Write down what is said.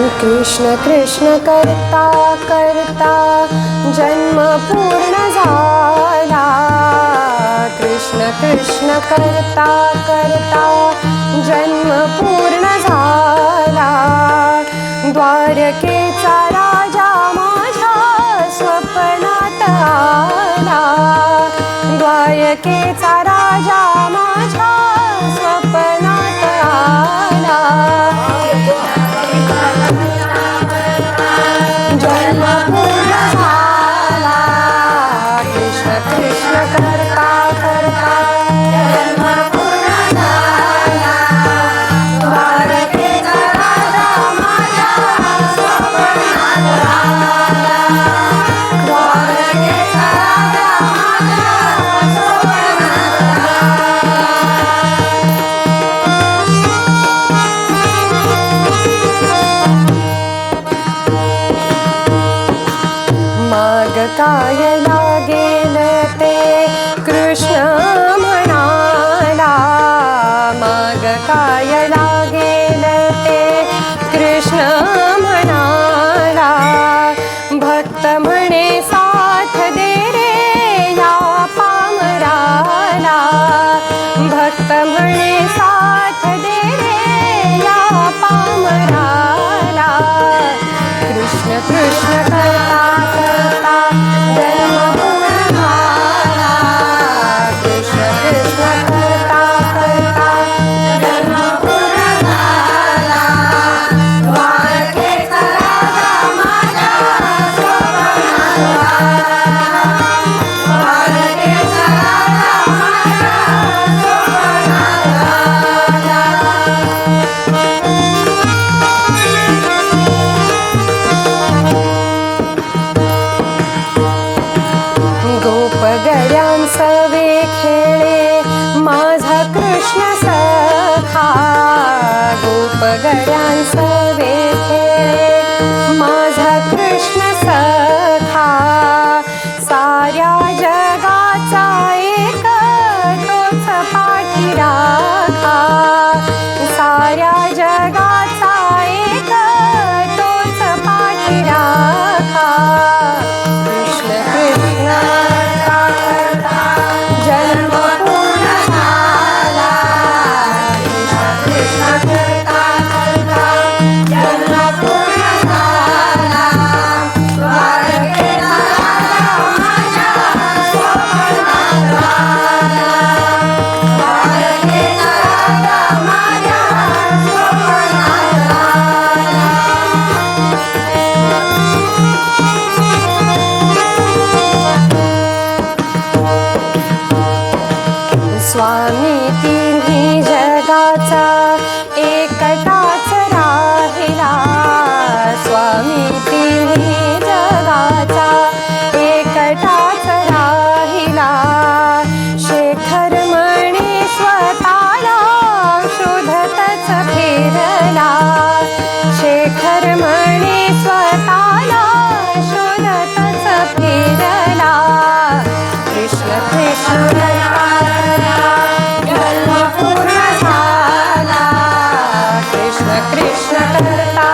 कृष्ण कृष्ण करता करता जन्म पूर्ण झाला। कृष्ण कृष्ण करता करता जन्म पूर्ण झाला। द्वारकेचा राजा माझ्या स्वप्नात आला। द्वारकेचा राजा माझ्या स्वप्नात आला। जन्म पूर्ण झाला। कृष्ण कृष्ण करता करता जन्म पूर्ण झाला। द्वारकेचा राजा माझ्या स्वप्नात आला। द्वारकेचा राजा माझ्या स्वप्नात माग काय लागेल ते कृष्ण म्हणाला। माग काय लागेल ते कृष्ण म्हणाला। भक्त म्हणे साथ दे रे या पामराला। भक्त म्हणे साथ दे रे या पामराला। कृष्ण कृष्ण करता करता जन्म पूर्ण झाला। कृष्ण कृष्ण करता करता जन्म पूर्ण झाला। द्वारकेचा राजा माझ्या स्वप्नात आला। द्वारकेचा राजा माझ्या स्वप्नात आला। गोपगड्यांसवे खेळे माझा कृष्ण सखा। गोपगड्यांसवे खेळे माझा कृष्ण सखा। साऱ्या जगाचा एक तोच पाठी राखा। साऱ्या जगाचा एक तोच पाठी राखा। कृष्ण कृष्ण जन्म पूर्ण झाला। कृष्ण कृष्ण करता करता जन्म पूर्ण झाला। द्वारकेचा राजा माझ्या स्वप्नात आला। द्वारकेचा राजा माझ्या स्वप्नात आला। स्वामी तिन्ही जगाचा एकटाच राहिला। स्वामी तिन्ही जगाचा एकटाच राहिला। शेखर म्हणे स्वतःला शोधतच फिरला। शेखर म्हणे स्वतःला शोधतच फिरला। कृष्ण कृष्ण जन्म पूर्ण झाला। कृष्ण कृष्ण करता